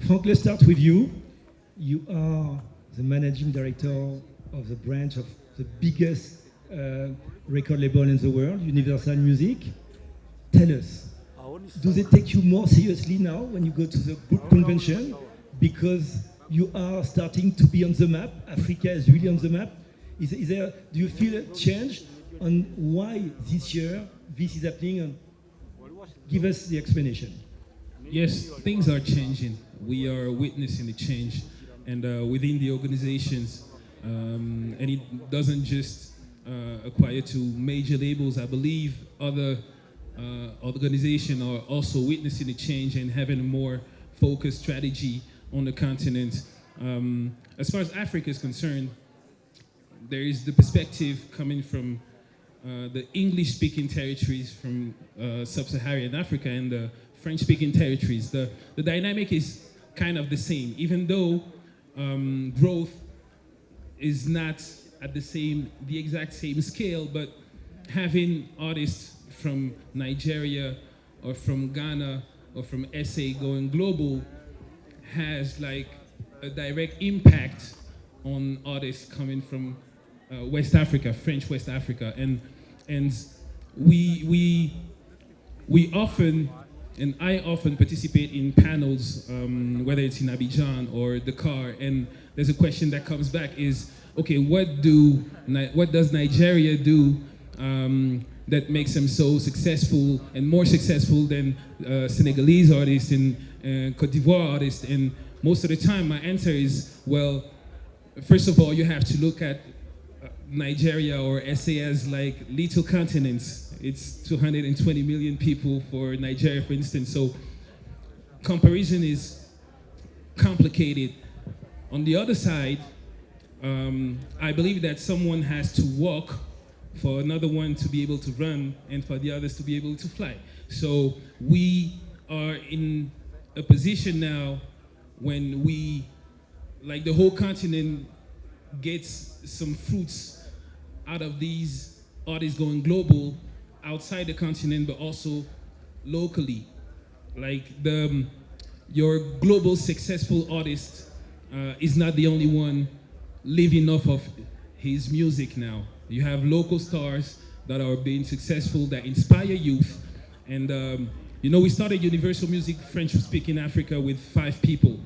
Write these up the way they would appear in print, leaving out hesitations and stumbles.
Frank, let's start with you. You are the managing director of the branch of the biggest record label in the world, Universal Music. Tell us, do they take you more seriously now when you go to the book convention because you are starting to be on the map? Africa is really on the map. Is there? Do you feel a change on why this year this is happening? And give us the explanation. Yes, things are changing. We are witnessing the change, and within the organizations, and it doesn't just acquire to major labels. I believe other organizations are also witnessing the change and having a more focused strategy on the continent. As far as Africa is concerned, there is the perspective coming from the English-speaking territories from sub-Saharan Africa and the French-speaking territories. The dynamic is kind of the same, even though growth is not at the exact same scale, but having artists from Nigeria or from Ghana or from SA going global has like a direct impact on artists coming from West Africa, French West Africa, and we often, and I often participate in panels, whether it's in Abidjan or Dakar, and there's a question that comes back is, okay, what does Nigeria do that makes them so successful and more successful than Senegalese artists and Cote d'Ivoire artists? And most of the time my answer is, well, first of all, you have to look at Nigeria or SA as like little continents. It's 220 million people for Nigeria, for instance. So comparison is complicated. On the other side, I believe that someone has to walk for another one to be able to run and for the others to be able to fly. So we are in a position now when like the whole continent gets some fruits out of these artists going global outside the continent, but also locally. Like your global successful artist is not the only one living off of his music now. You have local stars that are being successful, that inspire youth. And we started Universal Music French-speaking Africa with 5 people.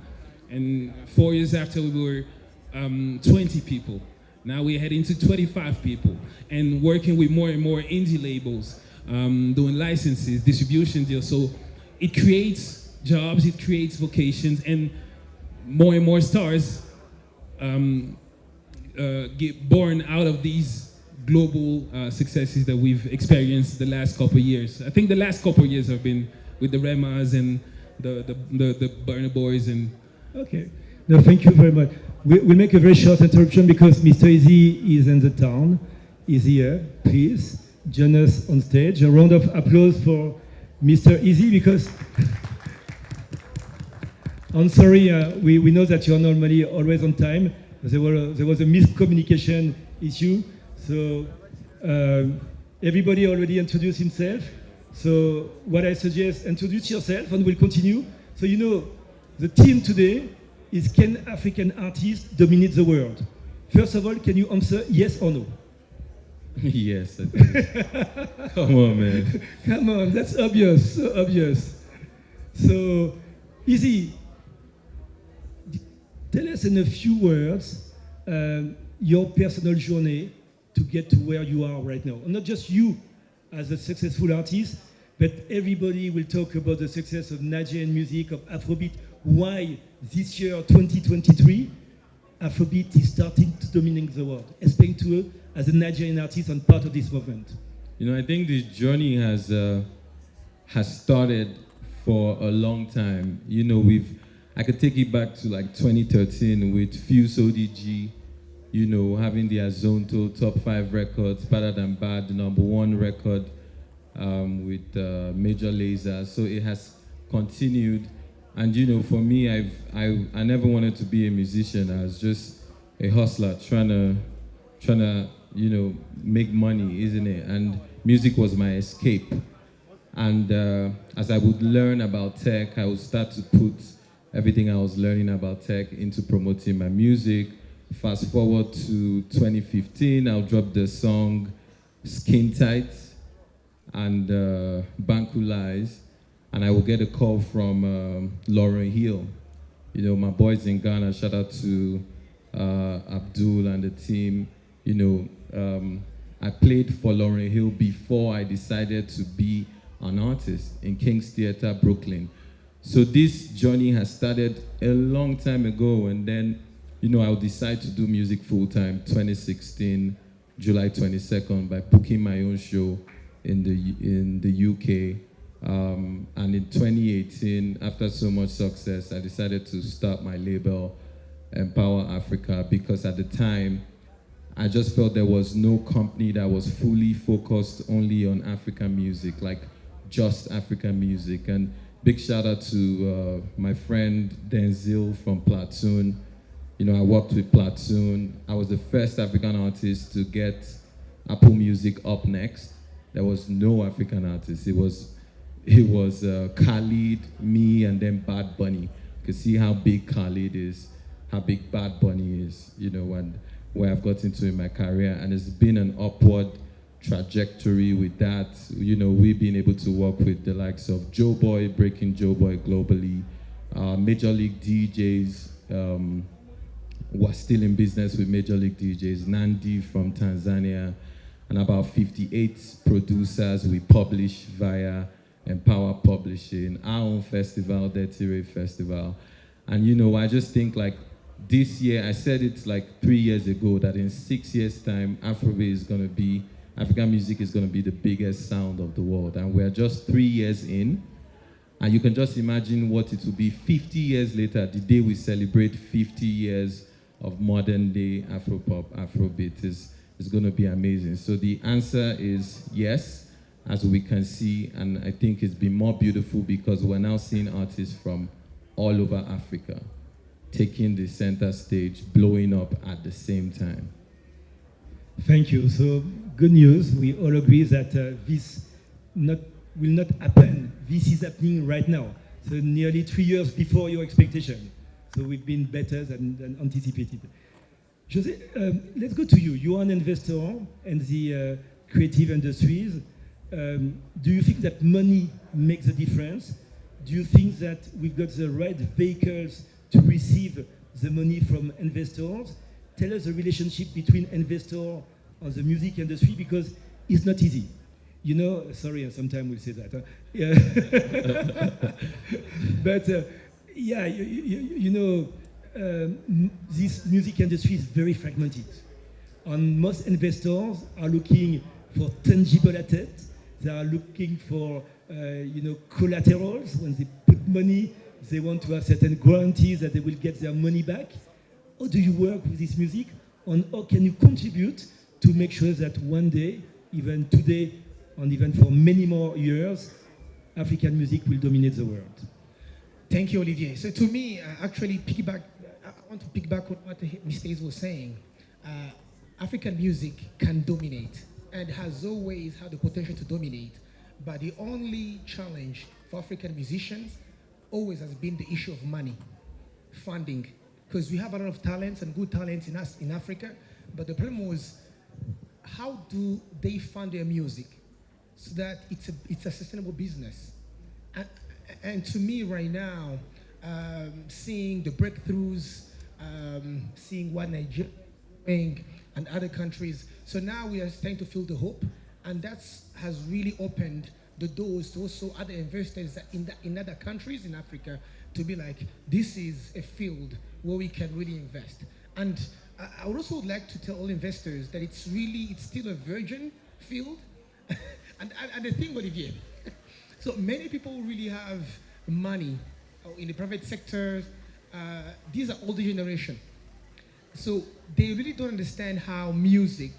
And 4 years after, we were 20 people. Now we're heading to 25 people and working with more and more indie labels, doing licenses, distribution deals. So it creates jobs, it creates vocations, and more stars get born out of these global successes that we've experienced the last couple of years. I think the last couple of years have been with the Remas and the Burna Boys and... Okay. No, thank you very much. We'll make a very short interruption because Mr. Easy is in the town. He's here. Please join us on stage. A round of applause for Mr. Easy because I'm sorry, we know that you're normally always on time. There was a miscommunication issue. So everybody already introduced himself. So what I suggest, introduce yourself and we'll continue. So the team today is can African artists dominate the world? First of all, can you answer yes or no? Yes, I think. Come on, man. Come on, that's obvious, so obvious. So, Easy, tell us in a few words your personal journey to get to where you are right now. And not just you as a successful artist, but everybody will talk about the success of Nigerian music, of Afrobeat, why this year, 2023, Afrobeat is starting to dominate the world. Explain to us as a Nigerian artist and part of this movement. I think this journey has started for a long time. I could take it back to like 2013 with Fuse ODG, having the Azonto top 5 records, Better Than Bad, the #1 record with Major Lazer. So it has continued. And for me, I never wanted to be a musician. I was just a hustler trying to make money, isn't it? And music was my escape. And as I would learn about tech, I would start to put everything I was learning about tech into promoting my music. Fast forward to 2015, I'll drop the song Skin Tight and Banku Lies, and I will get a call from Lauren Hill. You know, my boys in Ghana, shout out to Abdul and the team. You know, I played for Lauren Hill before I decided to be an artist in King's Theatre, Brooklyn. So this journey has started a long time ago, and then, you know, I'll decide to do music full time 2016, July 22nd, by booking my own show in the UK. And in 2018, after so much success, I decided to start my label, Empower Africa, because at the time, I just felt there was no company that was fully focused only on African music, like just African music. And big shout out to my friend Denzil from Platoon. You know, I worked with Platoon. I was the first African artist to get Apple Music up next. There was no African artist. It was Khalid, me, and then Bad Bunny. You can see how big Khalid is, how big Bad Bunny is, you know, and where I've got into in my career. And it's been an upward trajectory with that. You know, we've been able to work with the likes of Joe Boy, breaking Joe Boy globally, Major League DJs. We're still in business with Major League DJs, Nandi from Tanzania, and about 58 producers we publish via Empower Publishing, our own festival, Dirty Rave Festival. And you know, I just think like this year, I said it like 3 years ago, that in 6 years' time, Afrobeat is gonna be, African music is gonna be the biggest sound of the world. And we're just 3 years in, and you can just imagine what it will be 50 years later, the day we celebrate 50 years of modern day Afropop, Afrobeat is going to be amazing. So the answer is yes, as we can see, and I think it's been more beautiful because we're now seeing artists from all over Africa taking the center stage, blowing up at the same time. Thank you. So good news. We all agree that this will not happen. This is happening right now. So nearly 3 years before your expectation. So we've been better than anticipated. Jose, let's go to you. You are an investor in the creative industries. Do you think that money makes a difference? Do you think that we've got the right vehicles to receive the money from investors? Tell us the relationship between investor and the music industry, because it's not easy. You know, sorry, sometimes we'll say that. Huh? Yeah. But yeah, you know, this music industry is very fragmented. And most investors are looking for tangible assets. They are looking for, you know, collaterals. When they put money, they want to have certain guarantees that they will get their money back. How do you work with this music? And how can you contribute to make sure that one day, even today, and even for many more years, African music will dominate the world? Thank you, Olivier. So to me, actually, I want to piggyback on what Mr. was saying. African music can dominate and has always had the potential to dominate, but the only challenge for African musicians always has been the issue of money, funding, because we have a lot of talents and good talents in Africa, but the problem was, how do they fund their music so that it's a sustainable business? And to me right now, seeing the breakthroughs, seeing what Nigeria is doing and other countries, so now we are starting to feel the hope, and that has really opened the doors to also other investors in other countries in Africa to be like, this is a field where we can really invest. And I would also like to tell all investors that it's still a virgin field. and the thing, Olivier, so many people really have money in the private sector. These are older generation. So they really don't understand how music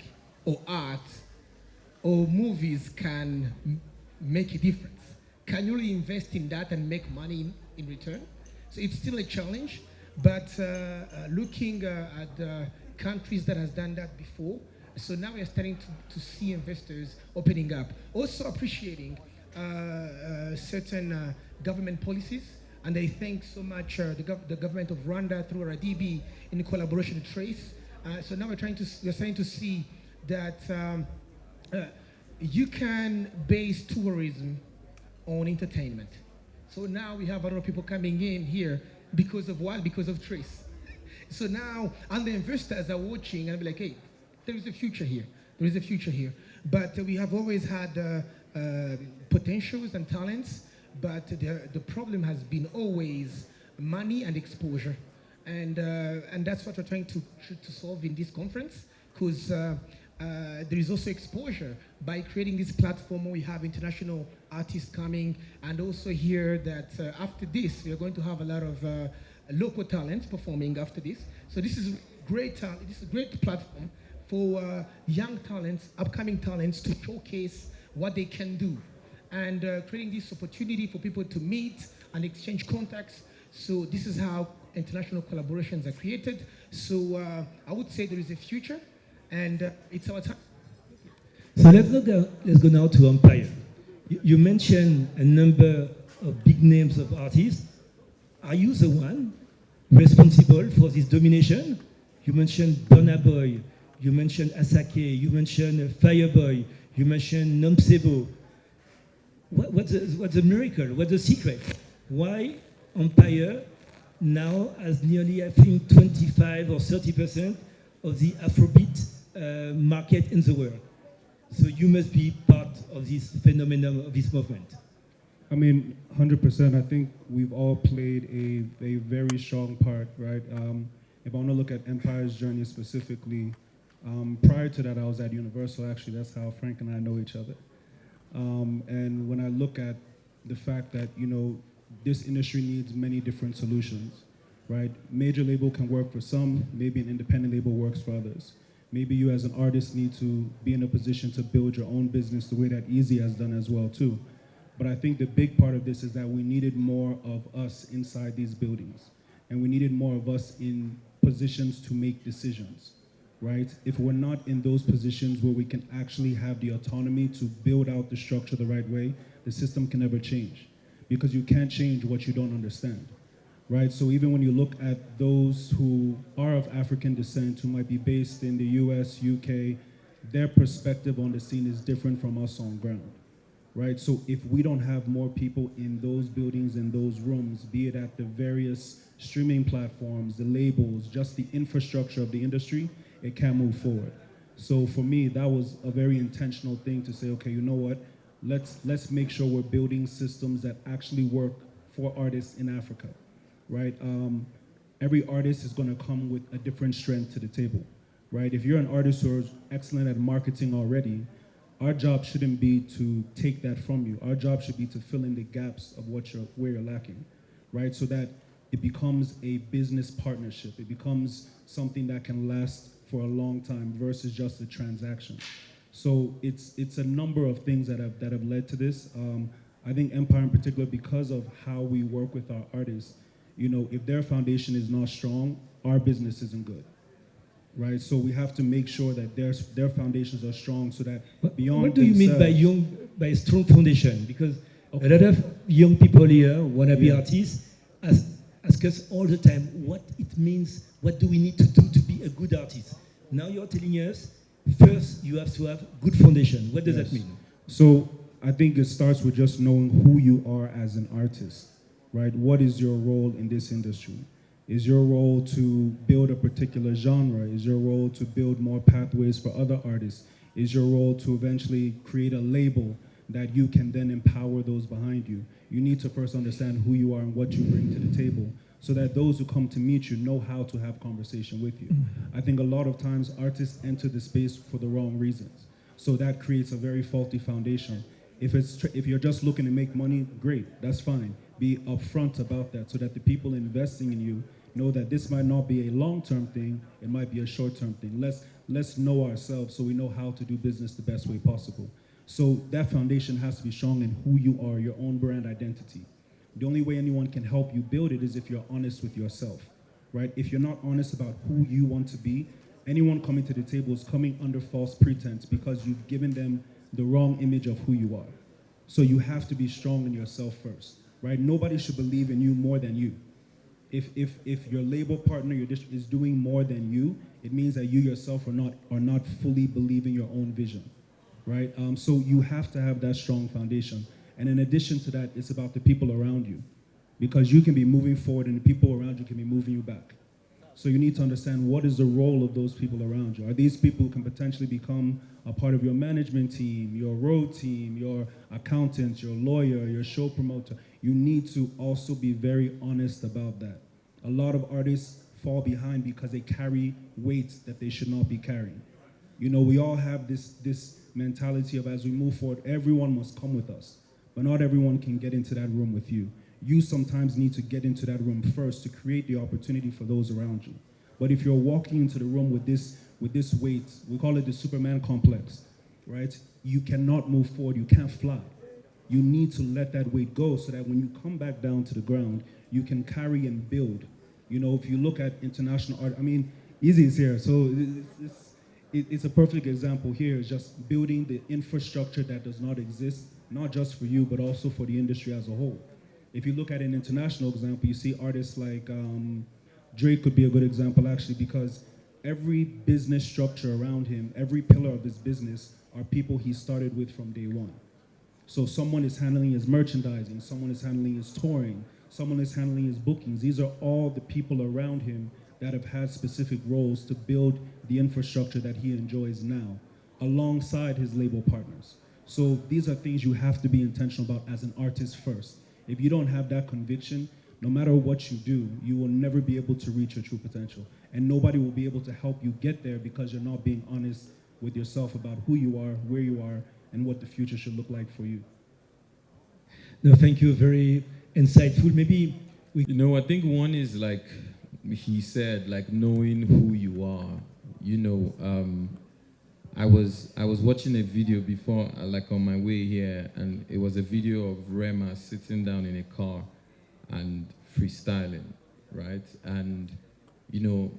or art or movies can make a difference. Can you really invest in that and make money in return? So it's still a challenge, but looking at countries that has done that before, so now we are starting to see investors opening up. Also appreciating certain government policies And I thank so much the government of Rwanda through RDB in collaboration with Trace. So now we're starting to see that uh, you can base tourism on entertainment. So now we have a lot of people coming in here because of what? Because of Trace. So now, and the investors are watching and be like, hey, there is a future here. There is a future here. But we have always had potentials and talents, but the problem has been always money and exposure. And that's what we're trying to solve in this conference, because there is also exposure by creating this platform. We have international artists coming, and also here that after this, we are going to have a lot of local talents performing after this. So this is great. This is a great platform for young talents, upcoming talents, to showcase what they can do, and creating this opportunity for people to meet and exchange contacts. So this is how international collaborations are created. So I would say there is a future, and it's our time. So let's go now to Empire. You mentioned a number of big names of artists. Are you the one responsible for this domination? You mentioned Burna Boy, you mentioned Asake, you mentioned Fireboy, you mentioned Nomsebo. What's the miracle? What's the secret? Why Empire now has nearly, I think, 25 or 30% of the Afrobeat market in the world? So you must be part of this phenomenon, of this movement. I mean, 100%. I think we've all played a very strong part, right? If I want to look at Empire's journey specifically, prior to that, I was at Universal. Actually, that's how Frank and I know each other. And when I look at the fact that, you know, this industry needs many different solutions, right? Major label can work for some, maybe an independent label works for others. Maybe you as an artist need to be in a position to build your own business the way that Easy has done as well too. But I think the big part of this is that we needed more of us inside these buildings. And we needed more of us in positions to make decisions, right? If we're not in those positions where we can actually have the autonomy to build out the structure the right way, the system can never change. Because you can't change what you don't understand, right? So even when you look at those who are of African descent, who might be based in the US, UK, their perspective on the scene is different from us on ground, right? So if we don't have more people in those buildings, in those rooms, be it at the various streaming platforms, the labels, just the infrastructure of the industry, it can't move forward. So for me, that was a very intentional thing to say, okay, you know what? Let's make sure we're building systems that actually work for artists in Africa, right? Every artist is gonna come with a different strength to the table, right? If you're an artist who's excellent at marketing already, our job shouldn't be to take that from you. Our job should be to fill in the gaps of where you're lacking, right? So that it becomes a business partnership. It becomes something that can last for a long time versus just a transaction. So it's a number of things that have led to this. I think Empire in particular, because of how we work with our artists, you know, if their foundation is not strong, our business isn't good, right? So we have to make sure that their foundations are strong, so that beyond What do you mean by strong foundation? Because a lot of young people here wanna be artists, ask us all the time what it means. What do we need to do to be a good artist? Now you're telling us first you have to have good foundation. What does that mean? So I think it starts with just knowing who you are as an artist, right? What is your role in this industry? Is your role to build a particular genre? Is your role to build more pathways for other artists? Is your role to eventually create a label that you can then empower those behind you? You need to first understand who you are and what you bring to the table, so that those who come to meet you know how to have conversation with you. I think a lot of times artists enter the space for the wrong reasons. So that creates a very faulty foundation. If you're just looking to make money, great, that's fine. Be upfront about that so that the people investing in you know that this might not be a long-term thing, it might be a short-term thing. Let's know ourselves so we know how to do business the best way possible. So that foundation has to be strong in who you are, your own brand identity. The only way anyone can help you build it is if you're honest with yourself, right? If you're not honest about who you want to be, anyone coming to the table is coming under false pretense because you've given them the wrong image of who you are. So you have to be strong in yourself first. right? Nobody should believe in you more than you. If your label partner is doing more than you, it means that you yourself are not fully believing your own vision, right? So you have to have that strong foundation. And in addition to that, it's about the people around you, because you can be moving forward and the people around you can be moving you back. So you need to understand what is the role of those people around you. Are these people who can potentially become a part of your management team, your road team, your accountant, your lawyer, your show promoter? You need to also be very honest about that. A lot of artists fall behind because they carry weights that they should not be carrying. You know, we all have this mentality of, as we move forward, everyone must come with us, but not everyone can get into that room with you. You sometimes need to get into that room first to create the opportunity for those around you. But if you're walking into the room with this weight, we call it the Superman complex, right? You cannot move forward, you can't fly. You need to let that weight go so that when you come back down to the ground, you can carry and build. You know, if you look at international art, I mean, Easy is here, so it's a perfect example here. It's just building the infrastructure that does not exist, not just for you, but also for the industry as a whole. If you look at an international example, you see artists like Drake could be a good example actually, because every business structure around him, every pillar of his business are people he started with from day one. So someone is handling his merchandising, someone is handling his touring, someone is handling his bookings. These are all the people around him that have had specific roles to build the infrastructure that he enjoys now, alongside his label partners. So these are things you have to be intentional about as an artist first. If you don't have that conviction, no matter what you do, you will never be able to reach your true potential. And nobody will be able to help you get there because you're not being honest with yourself about who you are, where you are, and what the future should look like for you. No, thank you. Very insightful. Maybe we. You know, I think one is like he said, like knowing who you are. You know, I was watching a video before, like on my way here, and it was a video of Rema sitting down in a car and freestyling, right? And you know,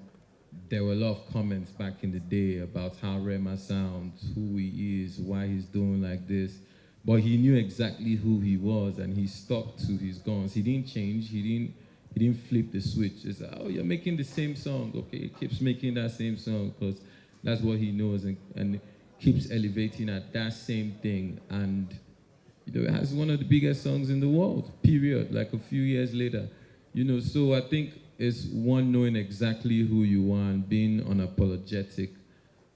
there were a lot of comments back in the day about how Rema sounds, who he is, why he's doing like this. But he knew exactly who he was, and he stuck to his guns. He didn't change. He didn't flip the switch. It's like, oh, you're making the same song. Okay, he keeps making that same song because that's what he knows, and keeps elevating at that same thing. And you know, it has one of the biggest songs in the world. Period. Like a few years later, you know. So I think it's one, knowing exactly who you are and being unapologetic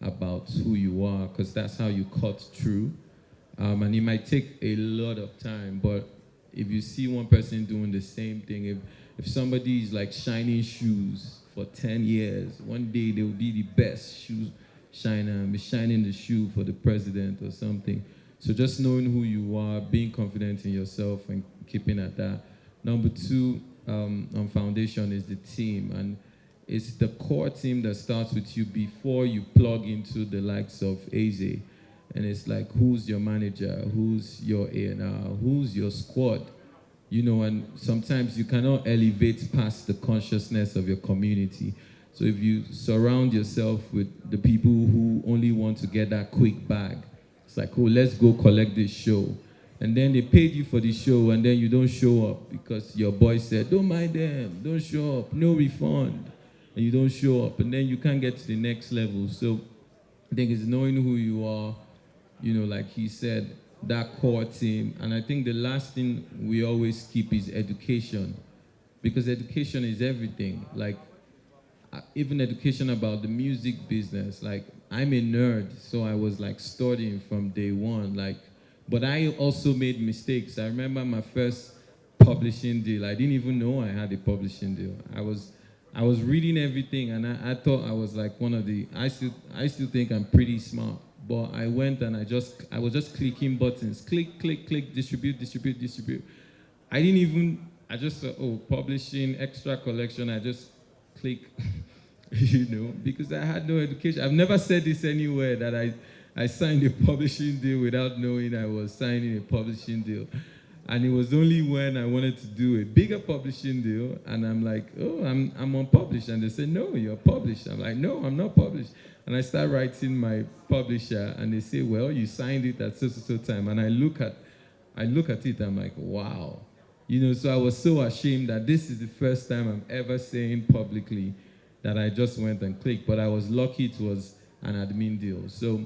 about who you are, because that's how you cut through. And it might take a lot of time, but if you see one person doing the same thing, if somebody is like shining shoes for 10 years, one day they will be the best shoe shiner and be shining the shoe for the president or something. So just knowing who you are, being confident in yourself and keeping at that. Number two, on foundation is the team. And it's the core team that starts with you before you plug into the likes of AZ. And it's like, who's your manager? Who's your A&R? Who's your squad? You know, and sometimes you cannot elevate past the consciousness of your community. So if you surround yourself with the people who only want to get that quick bag, it's like, oh, let's go collect this show. And then they paid you for the show, and then you don't show up because your boy said, don't mind them, don't show up, no refund. And you don't show up, and then you can't get to the next level. So I think it's knowing who you are, you know, like he said, that core team. And I think the last thing we always keep is education, because education is everything. Like, even education about the music business. Like, I'm a nerd, so I was like studying from day one. Like, but I also made mistakes. I remember my first publishing deal. I didn't even know I had a publishing deal. I was reading everything, and I thought I was like one of the. I still think I'm pretty smart. But I went and I was just clicking buttons. Click, click, click, distribute, distribute, distribute. I just thought, oh, publishing, extra collection, I just click, you know, because I had no education. I've never said this anywhere that I signed a publishing deal without knowing I was signing a publishing deal. And it was only when I wanted to do a bigger publishing deal, and I'm like, oh, I'm unpublished. And they said, no, you're published. I'm like, no, I'm not published. And I start writing my publisher, and they say, well, you signed it at so time. And I look at it, I'm like, wow. You know, so I was so ashamed that this is the first time I'm ever saying publicly that I just went and clicked. But I was lucky it was an admin deal. So,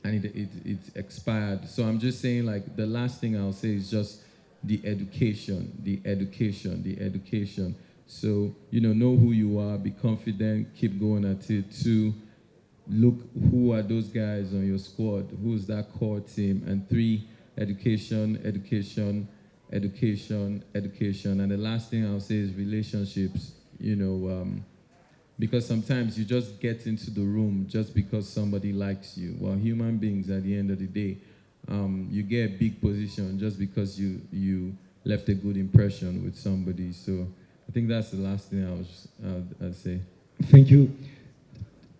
and it expired. So I'm just saying, like, the last thing I'll say is just the education, the education, the education. So, you know who you are, be confident, keep going at it. Two, look who are those guys on your squad, who's that core team. And three, education, education, education, education. And the last thing I'll say is relationships, you know, because sometimes you just get into the room just because somebody likes you. Well, human beings at the end of the day, you get a big position just because you left a good impression with somebody. So I think that's the last thing I'd say. Thank you.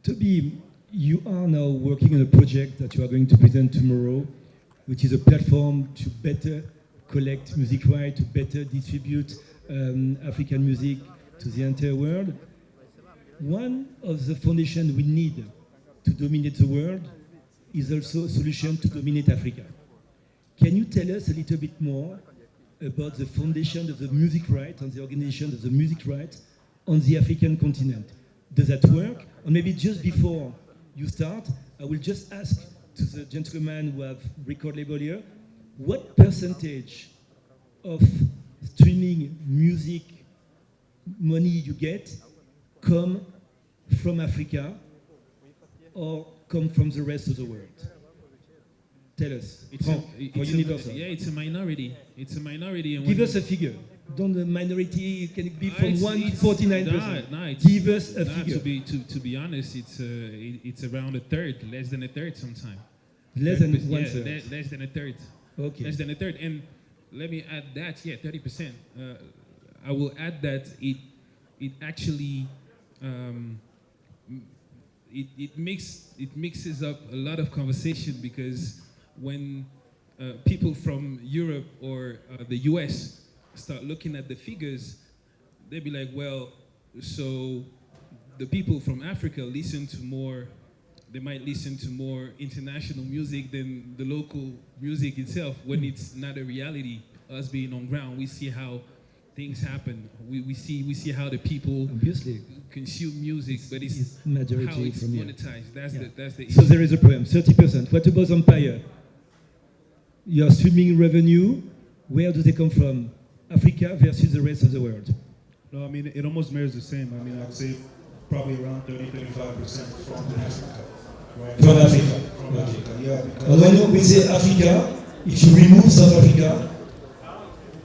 Toby, you are now working on a project that you are going to present tomorrow, which is a platform to better collect music rights, to better distribute African music to the entire world. One of the foundations we need to dominate the world is also a solution to dominate Africa. Can you tell us a little bit more about the foundation of the music rights and the organization of the music rights on the African continent? Does that work? Or maybe just before you start, I will just ask to the gentleman who have record label here, what percentage of streaming music money you get come from Africa or come from the rest of the world? Tell us. It's a minority. It's a minority. And give us a figure. Don't the minority, can it be from 1 to 49%? Give us a figure. To be honest, it's around a third, less than a third sometimes. Less than one third. Less than a third. Okay. Less than a third. And let me add that, 30%. I will add that it actually it mixes up a lot of conversation, because when people from Europe or the US start looking at the figures, they'll be like, well, so the people from Africa they might listen to more international music than the local music itself, when it's not a reality. Us being on ground, we see how things happen. We see how the people obviously consume music, but it's majority how it's from monetized. That's the so there is a problem. 30%. What about Empire? Your streaming revenue, where do they come from? Africa versus the rest of the world. No, I mean, it almost mirrors the same. I mean, I'd say probably around 30-35% from Africa. Right? From Africa. From Africa, yeah. And when we say Africa, if you remove South Africa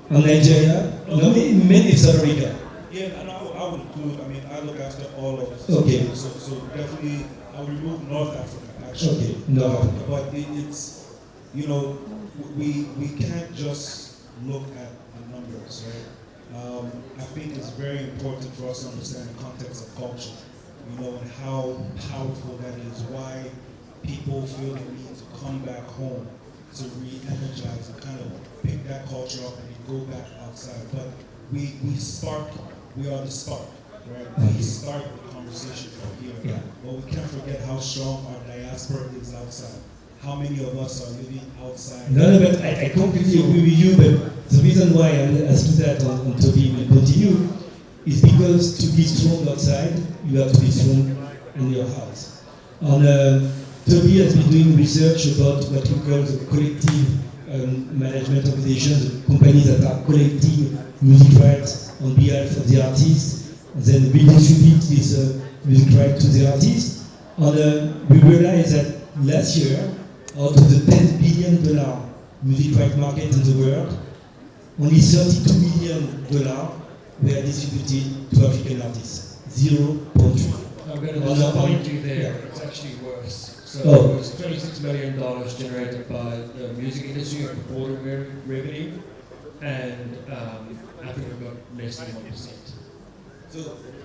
and Nigeria, no, mainly South Africa. Yeah, and I would include, I mean, I look after all of it. Okay. So definitely, I would remove North Africa, actually. Okay, North Africa. But it's, you know, we can't just look at the numbers, right? I think it's very important for us to understand the context of culture, you know, and how powerful that is, why people feel the need to come back home to re-energize and kind of pick that culture up and go back outside. But we are the spark, right? We start the conversation from here. Yeah. But we can't forget how strong our diaspora is outside. How many of us are living outside? No, but I completely agree with you, but the reason why I'm asking that on Toby will continue is because to be strong outside, you have to be strong in your house. And Toby has been doing research about what we call the collective management organizations, companies that are collecting music rights on behalf of the artists, and then redistribute this music right to the artists. And we realized that last year, out of the $10 billion music right market in the world, only $32 million were distributed to African artists. 0.3. I'm going to disappoint you there. Yeah. It's actually worse. So it was $26 million generated by the music industry of border revenue, and Africa got less than 1%. So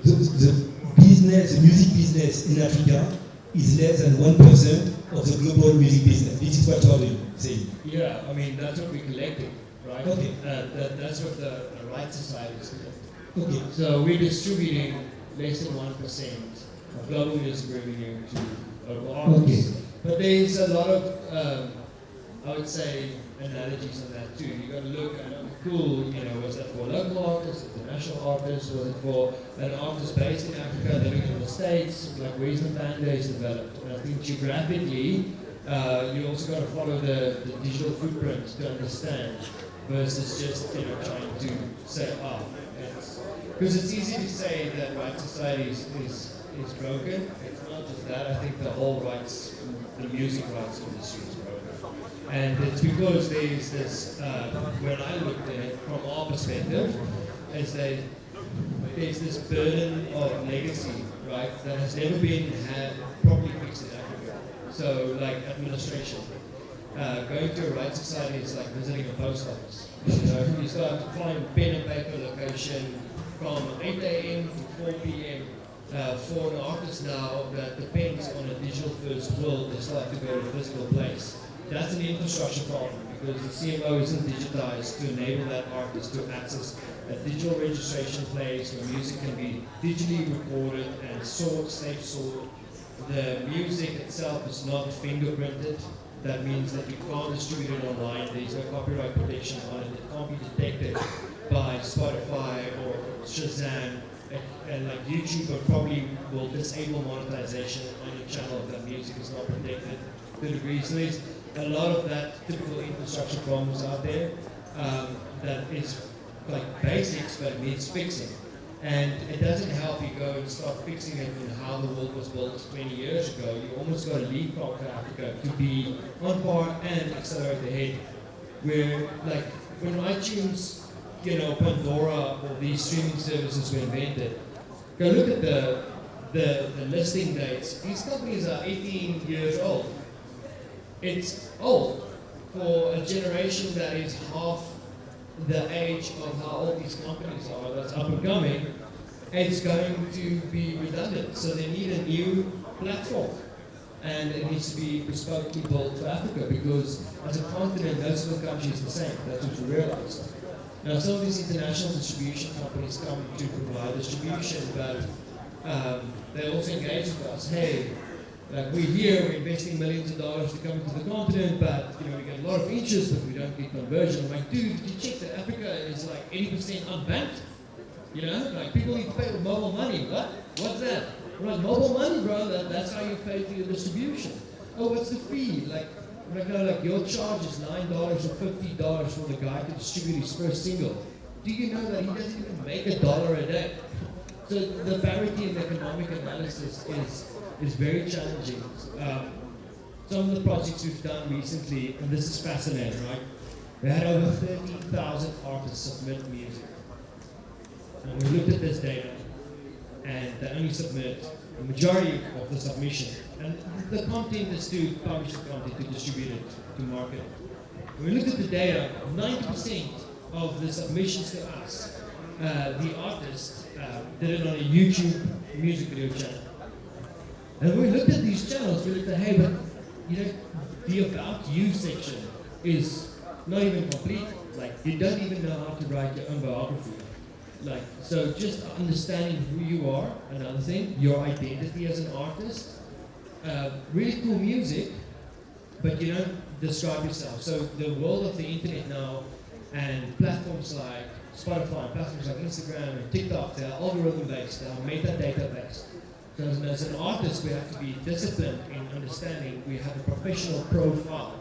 the business, the music business in Africa is less than 1% of the global music business. This is what you're saying. Yeah, I mean, that's what we're collecting, right? Okay. That's what the Right Society is collecting. Okay. So we're distributing less than 1% of global music revenue to local artists. Okay. But there's a lot of, I would say, analogies on that too. You got to look at, cool, was that for local artists, international artists, was it for an artist based in Africa living in the States, like where's the fan base developed? And I think geographically, you also got to follow the digital footprint to understand versus just, trying to say, because it's easy to say that right society is broken. It's not just that. I think the whole the music rights industry is broken. And it's because there's this, when I looked at it from our perspective, there's this burden of legacy, right, that has never been properly fixed in Africa. So, like administration. Going to a right society is like visiting a post office. You start to find pen and paper location from 8 a.m. to 4 p.m. For an artist now that depends on a digital first world, they start to go to a physical place. That's an infrastructure problem because the CMO isn't digitized to enable that artist to access a digital registration place where music can be digitally recorded and safe sorted. The music itself is not fingerprinted. That means that you can't distribute it online. There's no copyright protection on it. It can't be detected by Spotify or Shazam. And like YouTube probably will disable monetization on your channel if that music is not protected to a degree. So there's a lot of that typical infrastructure problems out there that is like basics but needs fixing. And it doesn't help you go and start fixing it in how the world was built 20 years ago. You almost got to leapfrog to Africa to be on par and accelerate ahead. Where like when iTunes, Pandora or these streaming services were invented, go look at the listing dates. These companies are 18 years old. It's old for a generation that is half the age of how old these companies are, that's up and coming. It's going to be redundant. So they need a new platform. And it needs to be bespokely built for Africa because as a continent, most of the country is the same. That's what you realize. Now, some of these international distribution companies come to provide distribution, but they also engage with us. Hey, like we're here, we're investing millions of dollars to come into the continent, but we get a lot of interest, but we don't get conversion. I'm like, dude, you check that Africa is like 80% unbanked. Like people need to pay with mobile money. What? What's that? We're like, mobile money, bro. That's how you pay for your distribution. Oh, what's the fee? Like your charge is $9 or $50 for the guy to distribute his first single. Do you know that he doesn't even make $1 a day? So the parity in economic analysis is very challenging. Some of the projects we've done recently, and this is fascinating, right? We had over 13,000 artists submit music. And we looked at this data, and they only submit the majority of the submission. And the content is to publish the content, to distribute it, to market it. When we looked at the data, 90% of the submissions to us, the artist did it on a YouTube music video channel. And when we looked at these channels, we looked at, hey, but the About You section is not even complete. Like, you don't even know how to write your own biography. Like, so just understanding who you are, another thing, your identity as an artist, really cool music, but you don't describe yourself. So the world of the internet now and platforms like Spotify, platforms like Instagram and TikTok, they're algorithm-based, they're metadata-based. So as an artist, we have to be disciplined in understanding we have a professional profile.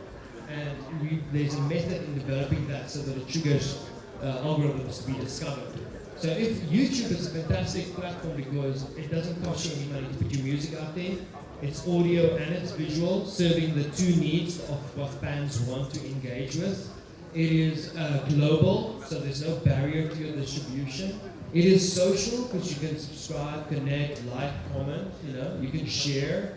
And there's a method in developing that so that it triggers algorithms to be discovered. So if YouTube is a fantastic platform because it doesn't cost you any money to put your music out there, it's audio and it's visual, serving the two needs of what fans want to engage with. It is global, so there's no barrier to your distribution. It is social, because you can subscribe, connect, like, comment, you can share.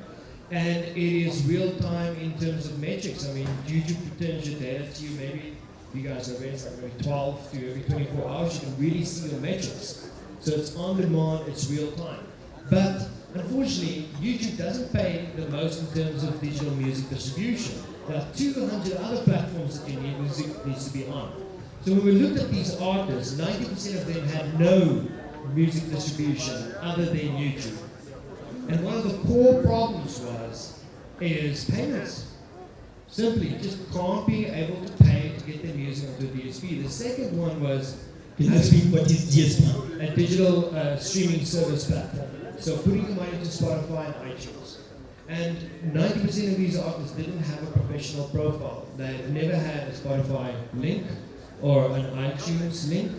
And it is real time in terms of metrics. I mean, YouTube returns your data to you, maybe you guys are raised like every 12 to every 24 hours, you can really see your metrics. So it's on demand, it's real time. But unfortunately, YouTube doesn't pay the most in terms of digital music distribution. There are 200 other platforms that your music needs to be on. So when we looked at these artists, 90% of them had no music distribution other than YouTube. And one of the core problems is payments. simply just can't be able to pay to get their music onto a DSP. The second one was Can you explain what is DSP? a digital streaming service platform. So putting the money into Spotify and iTunes. And 90% of these artists didn't have a professional profile. They've never had a Spotify link or an iTunes link,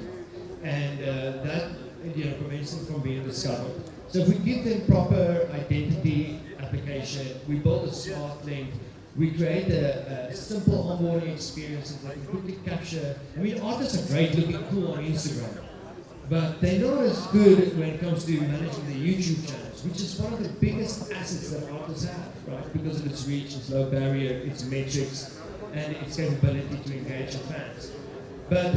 and that prevents them from being discovered. So if we give them proper identity application, we build a smart link, we create a simple onboarding experience that can quickly capture. I mean, artists are great looking cool on Instagram, but they're not as good when it comes to managing the YouTube channels, which is one of the biggest assets that artists have, right? Because of its reach, its low barrier, its metrics, and its capability to engage with fans. But,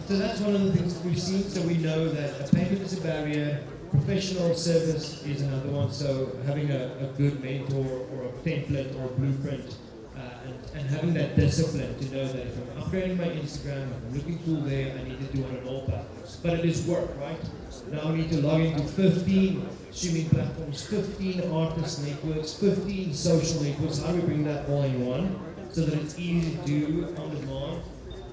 so that's one of the things that we've seen. So we know that a payment is a barrier, professional service is another one. So having a good mentor or a template or a blueprint, and having that discipline to know that if I'm upgrading my Instagram, if I'm looking cool there, I need to do it on all platforms. But it is work, right? Now I need to log into 15 streaming platforms, 15 artist networks, 15 social networks. How do we bring that all in one so that it's easy to do on demand?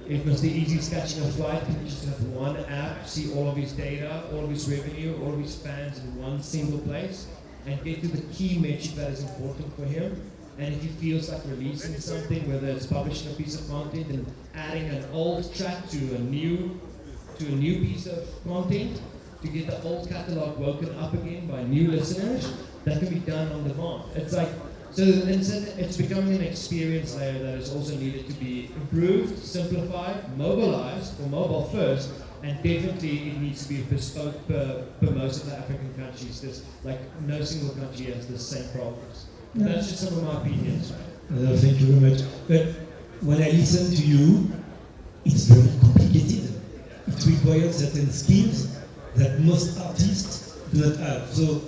It must be easy as catching a flight. Can you just have one app, see all of his data, all of his revenue, all of his fans in one single place, and get to the key metric that is important for him? And if he feels like releasing something, whether it's publishing a piece of content and adding an old track to a new piece of content, to get the old catalog woken up again by new listeners, that can be done on demand. It's like, so it's becoming an experience layer that is also needed to be improved, simplified, mobilized for mobile first, and definitely it needs to be bespoke per most of the African countries. There's like no single country has the same problems. Yeah. That's just some of my opinions. Thank you very much. But when I listen to you, it's very complicated. It requires certain skills that most artists do not have. So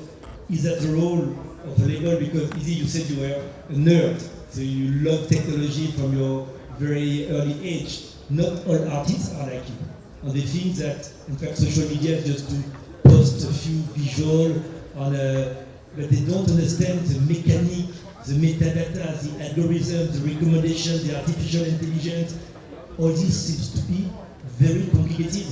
is that the role of the label? Because Izzy, you said you were a nerd, so you love technology from your very early age. Not all artists are like you. And they think that, in fact, social media is just to post a few visual on but they don't understand the mechanic, the metadata, the algorithm, the recommendation, the artificial intelligence. All this seems to be very complicated.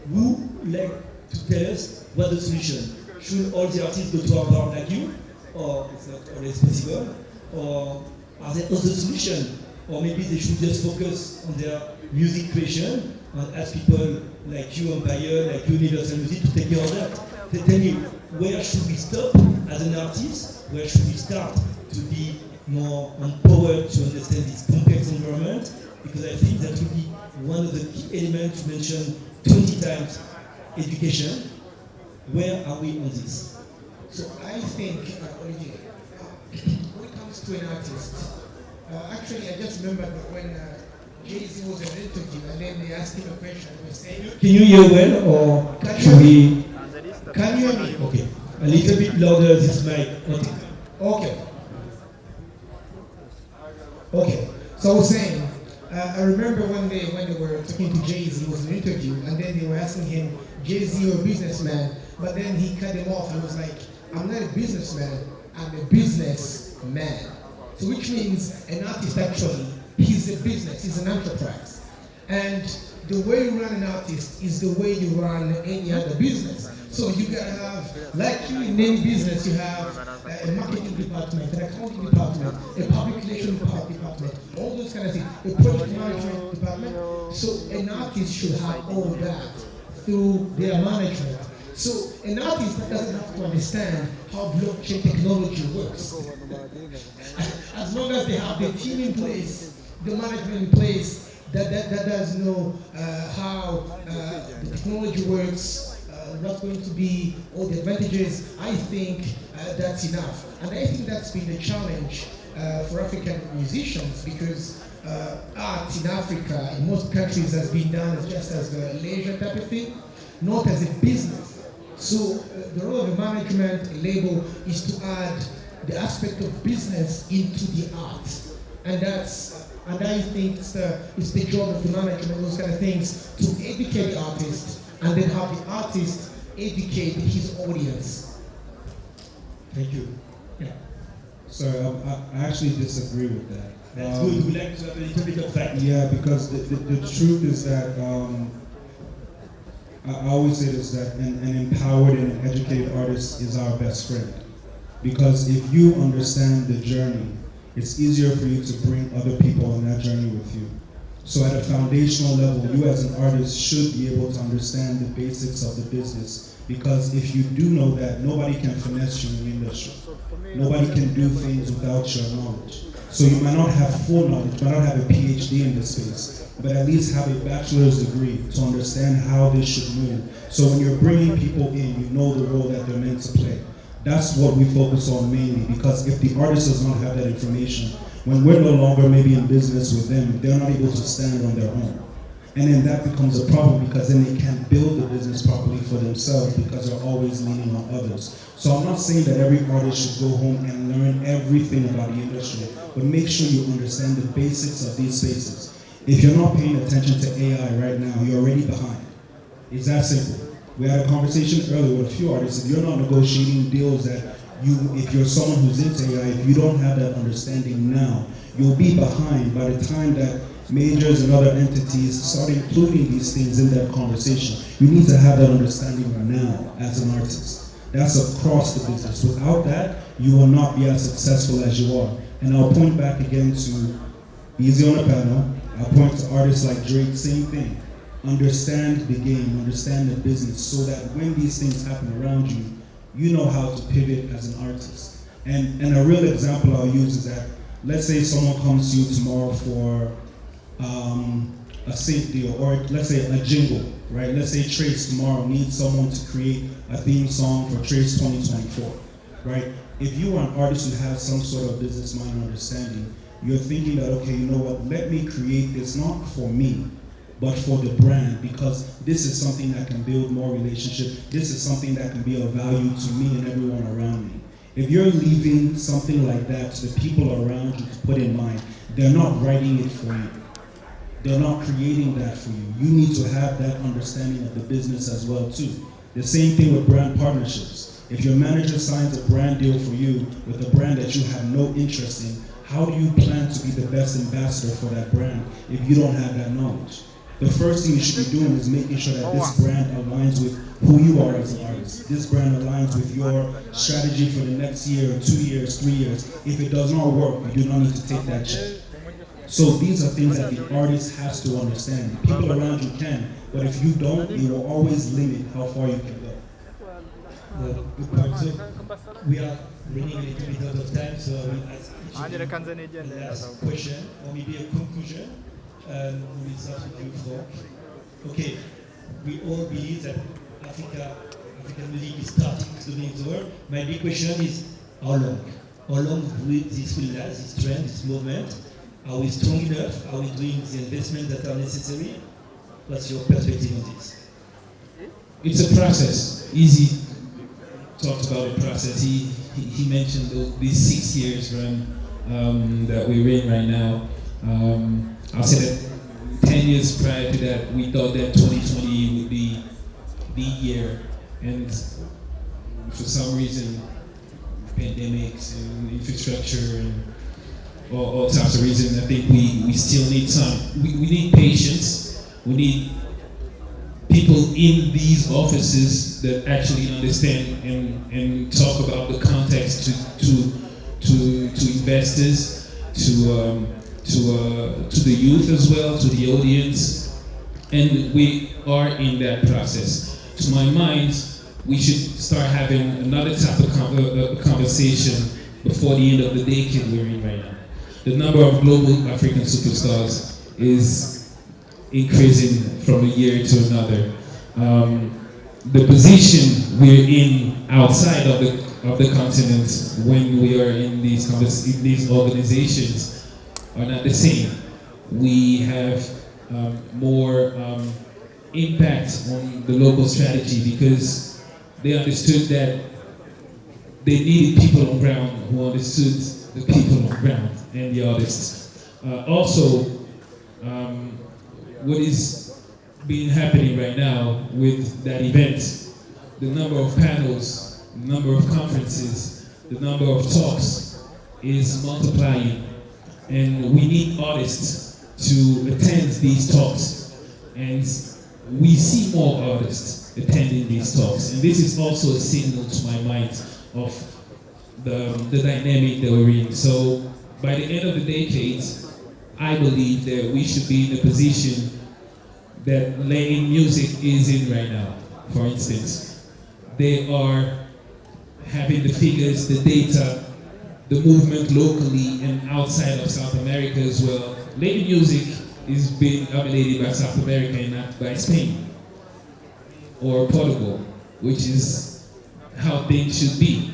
Who like to tell us what the solution? Should all the artists go to Harvard like you? Or it's not always possible? Or are there other solutions? Or maybe they should just focus on their music creation and ask people like you, Empire, like Universal Music, to take care of that. They tell me, where should we stop as an artist? Where should we start to be more empowered to understand this complex environment? Because I think that will be one of the key elements you mentioned 20 times, education. Where are we on this? So I think, Olivier, when it comes to an artist, actually I just remembered when Jay-Z was in an interview and then they asked him a question. They said, can you hear well or should we? Can you hear me? Okay. A little bit louder this mic. Okay. Okay. So I was saying, I remember one day when they were talking to Jay-Z, it was an interview, and then they were asking him, Jay-Z, you're a businessman, but then he cut him off and was like, I'm not a businessman, I'm a businessman. So which means an artist actually, he's a business, he's an enterprise. And the way you run an artist is the way you run any other business. So you gotta have, like you in any business, you have a marketing department, an accounting department, a public relations department, all those kind of things, a project management department. So an artist should have all that through their management. So an artist doesn't have to understand how blockchain technology works. As long as they have the team in place, the management in place, that does know how the technology works, what's going to be all the advantages, I think that's enough. And I think that's been a challenge for African musicians because art in Africa, in most countries, has been done just as a leisure type of thing, not as a business. So the role of a management, a label, is to add the aspect of business into the art. And I think it's the job of the management, those kind of things, to educate the artist and then have the artist educate his audience. Thank you. Yeah. Sorry, I actually disagree with that. That's good. We like to have a little bit of fact. Yeah, because the truth is that I always say this, that an empowered and educated artist is our best friend. Because if you understand the journey, it's easier for you to bring other people on that journey with you. So at a foundational level, you as an artist should be able to understand the basics of the business. Because if you do know that, nobody can finesse you in the industry. Nobody can do things without your knowledge. So you might not have full knowledge, you might not have a PhD in this space, but at least have a bachelor's degree to understand how this should move. So when you're bringing people in, you know the role that they're meant to play. That's what we focus on mainly, because if the artist does not have that information, when we're no longer maybe in business with them, they're not able to stand on their own. And then that becomes a problem, because then they can't build the business properly for themselves because they're always leaning on others. So I'm not saying that every artist should go home and learn everything about the industry, but make sure you understand the basics of these spaces. If you're not paying attention to AI right now, you're already behind. It's that simple. We had a conversation earlier with a few artists. If you're not negotiating deals that if you're someone who's into AI, if you don't have that understanding now, you'll be behind by the time that majors and other entities start including these things in that conversation. You need to have that understanding now as an artist. That's across the business. Without that, you will not be as successful as you are. And I'll point back again to Easy on the Panel. I'll point to artists like Drake, same thing. Understand the game, understand the business, so that when these things happen around you, you know how to pivot as an artist. And a real example I'll use is that, let's say someone comes to you tomorrow for a sync deal, or let's say a jingle, right? Let's say Trace tomorrow needs someone to create a theme song for Trace 2024, right? If you are an artist who has some sort of business mind understanding, you're thinking that, okay, you know what, let me create this not for me, but for the brand, because this is something that can build more relationship. This is something that can be of value to me and everyone around me. If you're leaving something like that to the people around you to put in mind, they're not writing it for you. They're not creating that for you. You need to have that understanding of the business as well too. The same thing with brand partnerships. If your manager signs a brand deal for you with a brand that you have no interest in, how do you plan to be the best ambassador for that brand if you don't have that knowledge? The first thing you should be doing is making sure that this brand aligns with who you are as an artist. This brand aligns with your strategy for the next year, 2 years, 3 years. If it does not work, you do not need to take that check. So these are things that the artist has to understand. People around you can, but if you don't, it will always limit how far you can go. Good point. So we are running a little bit out of time, so I will ask each of you the last question, or maybe a conclusion. We'll start with you, Frank. Okay, we all believe that African music is starting to dominate the world. My big question is, how long? How long will this last, this trend, this movement? Are we strong enough? Are we doing the investments that are necessary? What's your perspective on this? It's a process. Easy talked about a process. He mentioned these 6 years run that we're in right now. I'll say that 10 years prior to that, we thought that 2020 would be the year, and for some reason, pandemics and infrastructure and all types of reasons, I think we still need we need patience. We need people in these offices that actually understand and talk about the context to investors, to the youth as well, to the audience, and we are in that process. To my mind, we should start having another type of conversation before the end of the decade we're in right now. The number of global African superstars is increasing from a year to another. The position we're in outside of the continent when we are in these organizations are not the same. We have more impact on the local strategy because they understood that they needed people on ground who understood the people on ground and the artists. Also, what is being happening right now with that event, the number of panels, the number of conferences, the number of talks is multiplying, and we need artists to attend these talks, and we see more artists attending these talks, and this is also a signal to my mind of the dynamic that we're in. So by the end of the decade, I believe that we should be in the position that Latin music is in right now. For instance, they are having the figures, the data, the movement locally and outside of South America as well. Latin music is being dominated by South America and not by Spain or Portugal, which is how things should be.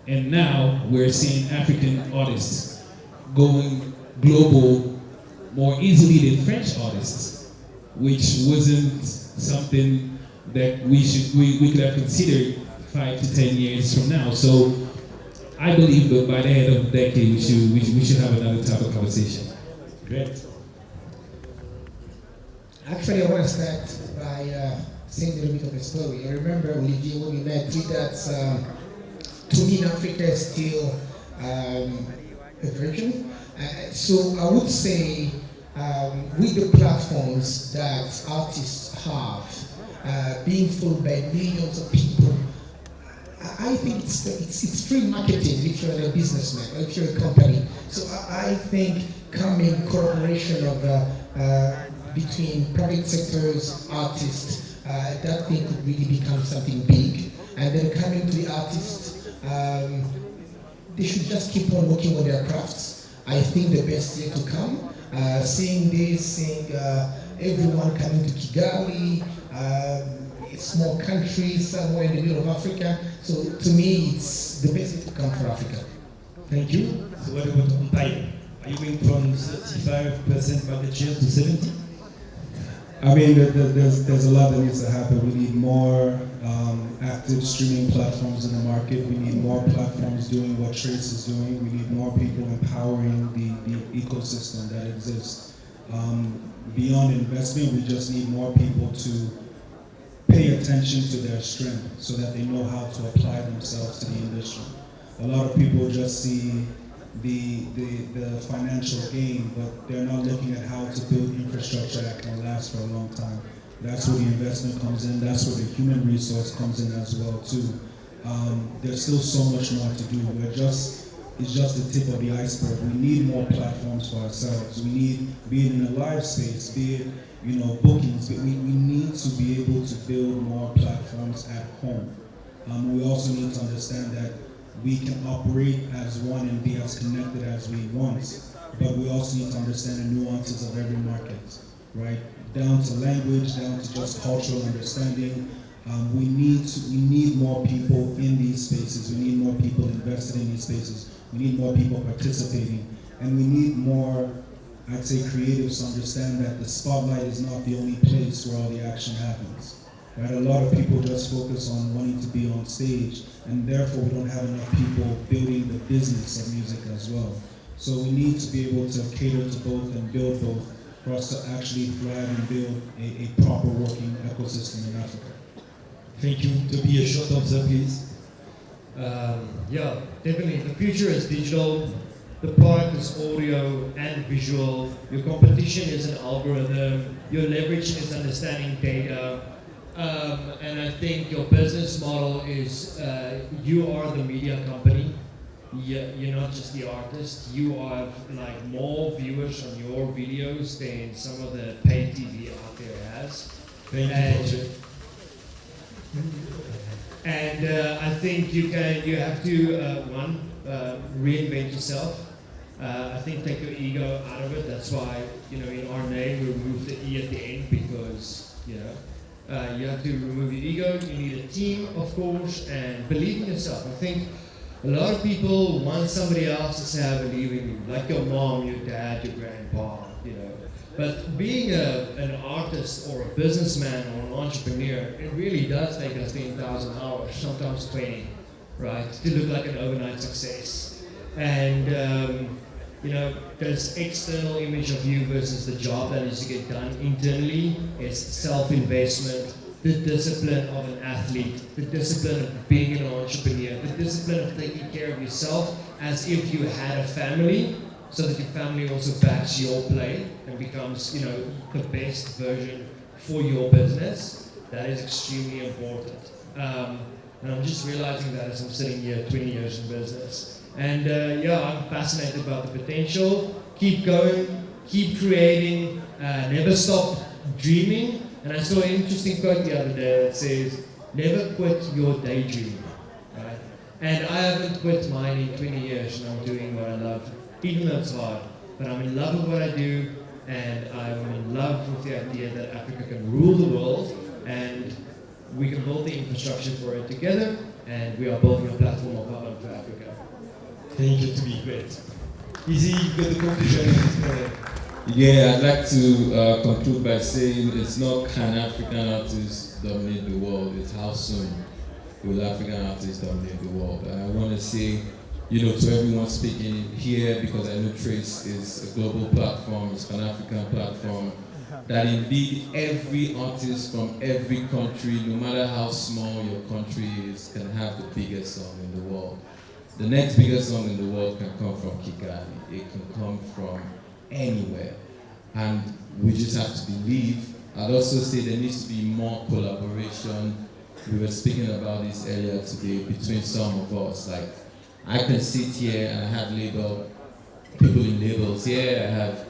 And now we're seeing African artists going global more easily than French artists, which wasn't something that we could have considered 5 to 10 years from now. So I believe that by the end of the decade, we should have another type of conversation. Great. Actually, I want to start by saying a little bit of a story. I remember, Olivier, when we met, to me, Africa is still a virgin. So I would say, with the platforms that artists have, being followed by millions of people, I think it's free marketing if you're a businessman or if you're a company. So I think coming cooperation of between private sectors, artists, that thing could really become something big. And then coming to the artists, they should just keep on working on their crafts. I think the best yet to come. Seeing everyone coming to Kigali, a small country somewhere in the middle of Africa. So to me, it's the best yet to come for Africa. Thank you. So what about Empire? Are you going from 35% market share to 70? I mean, there's a lot that needs to happen. We need more active streaming platforms in the market. We need more platforms doing what Trace is doing. We need more people empowering the ecosystem that exists. Beyond investment, we just need more people to pay attention to their strength so that they know how to apply themselves to the industry. A lot of people just see the financial gain, but they're not looking at how to build infrastructure that can last for a long time. That's where the investment comes in. That's where the human resource comes in as well too. There's still so much more to do. It's just the tip of the iceberg. We need more platforms for ourselves. We need, be it in a live space, be it bookings. But we need to be able to build more platforms at home. We also need to understand that we can operate as one and be as connected as we want, but we also need to understand the nuances of every market, right? Down to language, down to just cultural understanding. We need more people in these spaces. We need more people invested in these spaces. We need more people participating, and we need more, I'd say, creatives to understand that the spotlight is not the only place where all the action happens. Right? A lot of people just focus on wanting to be on stage, and therefore we don't have enough people building the business of music as well. So we need to be able to cater to both and build both for us to actually thrive and build a proper working ecosystem in Africa. Thank you. Toby, a short answer, please. Yeah, definitely. The future is digital. The product is audio and visual. Your competition is an algorithm. Your leverage is understanding data. And I think your business model is you are the media company. You're not just the artist. You have like more viewers on your videos than some of the paid TV out there has. Thank you. And I think you have to reinvent yourself. I think take your ego out of it. That's why in our name we remove the E at the end because you have to remove your ego. You need a team, of course, and believe in yourself. I think a lot of people want somebody else to say, I believe in you, like your mom, your dad, your grandpa, But being an artist or a businessman or an entrepreneur, it really does take us 10,000 hours, sometimes 20, right, to look like an overnight success. And this external image of you versus the job that needs to get done internally is self-investment, the discipline of an athlete, the discipline of being an entrepreneur, the discipline of taking care of yourself as if you had a family, so that your family also backs your play and becomes, the best version for your business. That is extremely important. And I'm just realizing that as I'm sitting here 20 years in business. And I'm fascinated about the potential. Keep going, keep creating, never stop dreaming. And I saw an interesting quote the other day that says, never quit your daydream. Right? And I haven't quit mine in 20 years, and I'm doing what I love, even though it's hard. But I'm in love with what I do, and I'm in love with the idea that Africa can rule the world, and we can build the infrastructure for it together, and we are building a platform of our own for Africa. Thank you, Toby. Great. Easy, you got the conclusion of this project. Yeah, I'd like to conclude by saying it's not can African artists dominate the world, it's how soon will African artists dominate the world. And I want to say, to everyone speaking here, because I know Trace is a global platform, it's an Pan-African platform, that indeed every artist from every country, no matter how small your country is, can have the biggest song in the world. The next biggest song in the world can come from Kigali, it can come from anywhere. And we just have to believe. I'd also say there needs to be more collaboration. We were speaking about this earlier today between some of us. Like, I can sit here and I have people in labels here, I have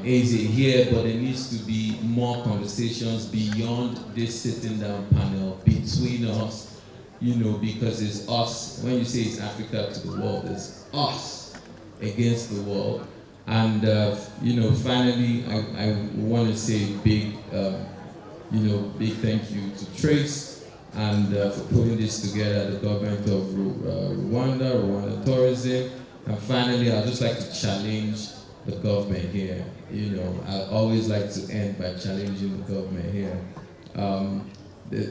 AZ here, but there needs to be more conversations beyond this sitting down panel between us, because it's us. When you say it's Africa to the world, it's us against the world. And finally, I want to say big thank you to Trace and for putting this together, the government of Rwanda Tourism. And finally, I'd just like to challenge the government here. I always like to end by challenging the government here.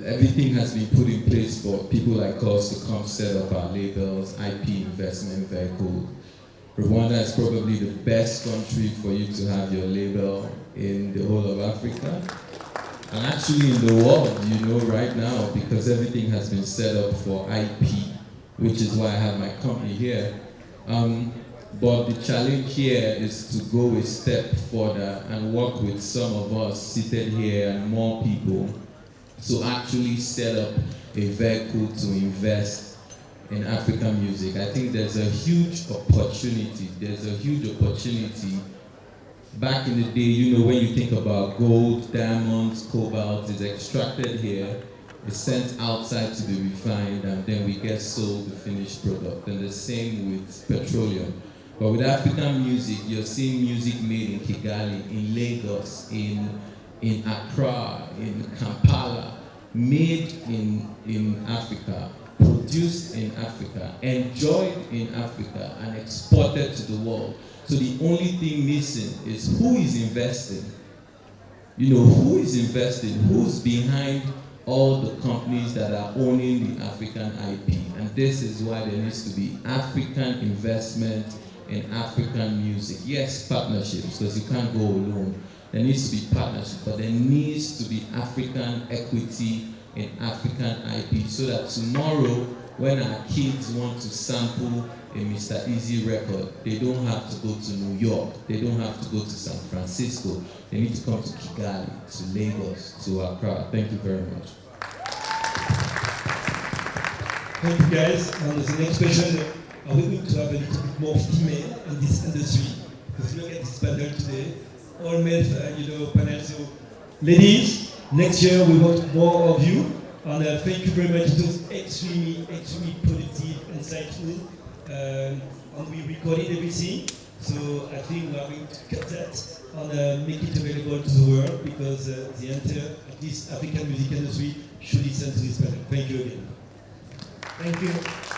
Everything has been put in place for people like us to come set up our labels, IP investment vehicles. Rwanda is probably the best country for you to have your label in the whole of Africa. And actually in the world, right now, because everything has been set up for IP, which is why I have my company here. But the challenge here is to go a step further and work with some of us seated here and more people to actually set up a vehicle to invest in African music. I think there's a huge opportunity. Back in the day, when you think about gold, diamonds, cobalt, it's extracted here, it's sent outside to be refined, and then we get sold the finished product. And the same with petroleum. But with African music, you're seeing music made in Kigali, in Lagos, in Accra, in Kampala, made in Africa, produced in Africa, enjoyed in Africa, and exported to the world. So the only thing missing is who is investing. Who is investing? Who's behind all the companies that are owning the African IP? And this is why there needs to be African investment in African music. Yes, partnerships, because you can't go alone. There needs to be partnership, but there needs to be African equity in African IP, so that tomorrow, when our kids want to sample a Mr. Easy record, they don't have to go to New York, they don't have to go to San Francisco, they need to come to Kigali, to Lagos, to Accra. Thank you very much. Thank you guys. And the next question, are we going to have a little bit more female in this industry? Because look at this panel today, all male, panel. So, ladies, next year we want more of you. And thank you very much. It was extremely productive, insightful. And we recorded everything. So I think we are going to cut that and make it available to the world, because the entire, at least African music industry, should listen to this panel. Thank you again. Thank you.